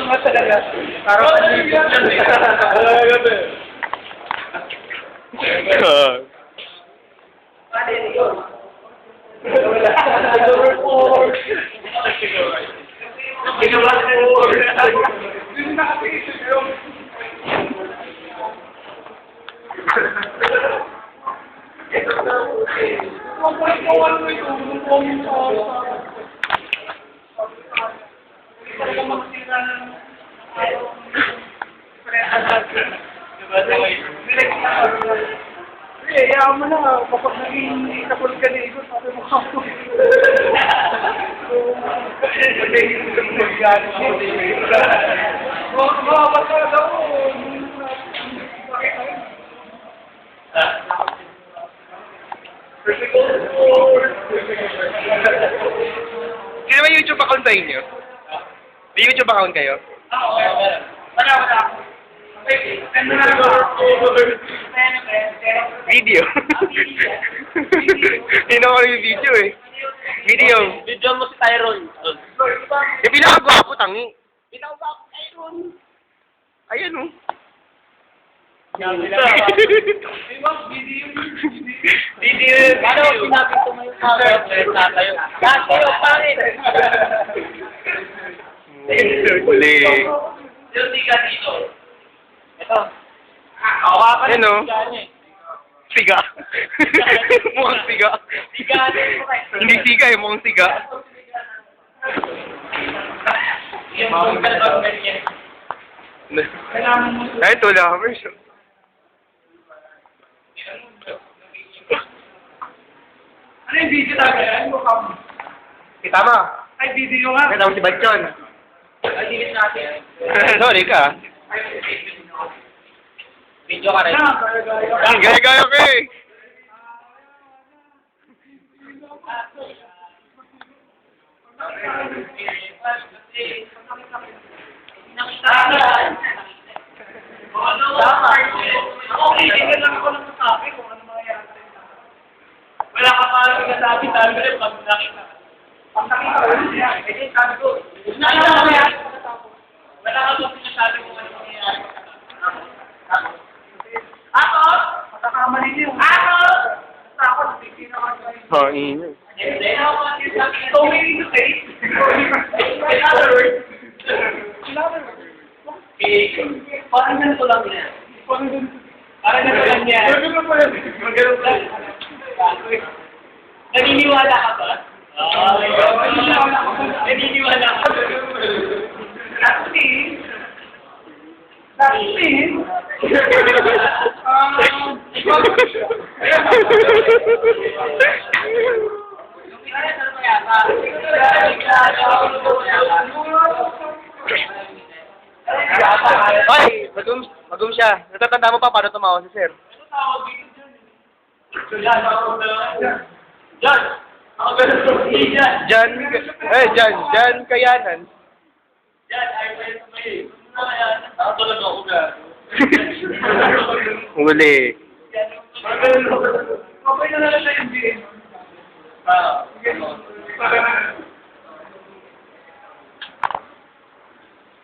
nga talaga. Parang ano yung hayaan mo na, kapag naging kapag ka na ikot, sabi mo kapag. Mga bata daw, Hindi naman YouTube account sa inyo? May YouTube account kayo? wala. Ano na Video. Hindi na ako yung video eh. Video. Video mo si Tyrone. Yung pinakagwapo, tangi. Pinakagwapo Tyrone. Ayan oh. Video. Ano, sinabi ko mo yung tatayo. Tatayo, pangit. Huli. Yung tiga dito. Ito. Ayan oh. Siga. Mukhang siga. Tiga. Hindi siga eh, mukhang siga. Yung mga kalbang ganyan. Ay, tula kami siya. ano yung video talaga yan? Kita mo? Ay, video nga. Kaya si Batyon. Ay, dilit natin. Sorry ka. Video ka rin. Gaya-gaya ka eh. Tingnan lang ako ng masabi kung ano mangyayari sa inyo. Wala ka pa sinasabi rin pag nakita. Pag nakita ko yun siya, eh, sabi ko, Nakita mo yan? Wala ka pa sinasabi kung ano mangyayari. Ako? matakamali niyo. Ako? Takot, hindi naman kayo. Oh, ino. Hindi ako sinasabi. So, meaning to say, In other words, parang ganito lang yan. Parang ganito lang yan. Magano'n lang. Naniniwala ka ba? Naniniwala ka ba? that means, Ay, magum siya. Natatanda mo pa paano tumawa si Sir? John! Ako ganun to. John! Jan Kayanan. John, I went away. Ako talaga ako gano'n. Huli. okay na lang sa NBA.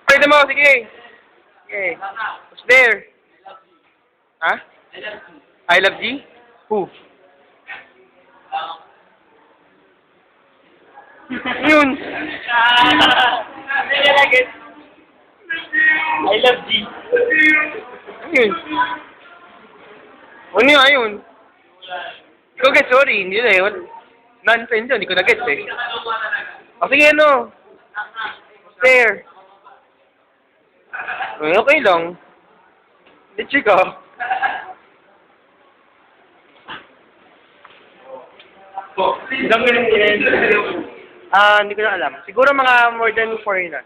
Pwede mo, sige. Okay. What's there? Ha? I love G? Who? Yun. I love G. Yun. Ano yun? Ayun. Hindi ko get, sorry. Hindi na eh. Nonsense yun. Hindi ko na-get eh. O sige, ano? There. Ay, okay lang. Litsi ka. Hindi ko na alam. Siguro mga more than 4 na.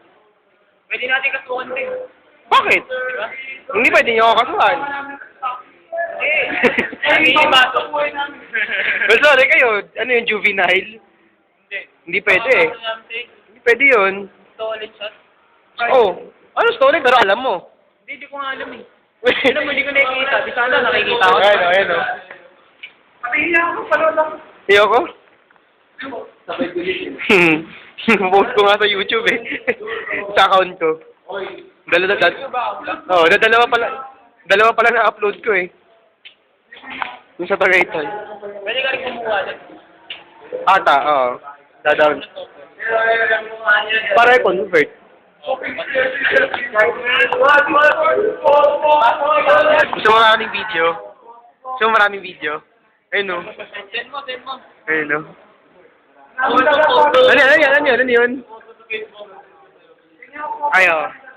Pwede natin kasuhan din. Bakit? Hindi pwede niyo ako kasuhan. Hindi bato. Well, sorry kayo. Ano yung juvenile? Hindi pwede eh. Hindi pwede yun. Stolen shot. Oh. Ano story? Pero alam mo. Hindi ko nga alam eh. Alam mo, hindi ko nakikita. Di sana nakikita ko. Ayan o. Patingin niya ako, panood ako. Iyo ko? Sabay ko yun. Post ko nga sa YouTube eh. Sa account ko. Dalawa pala na-upload ko eh. Yung sa Tagaytay. Pwede ka rin kumuha din. Ata, oo. Dadown. Para i-convert. Gusto mo maraming video? Gusto mo maraming video? Ayun o. Send mo. Ayun o. Ano yun? Photo sa Facebook. Ayaw.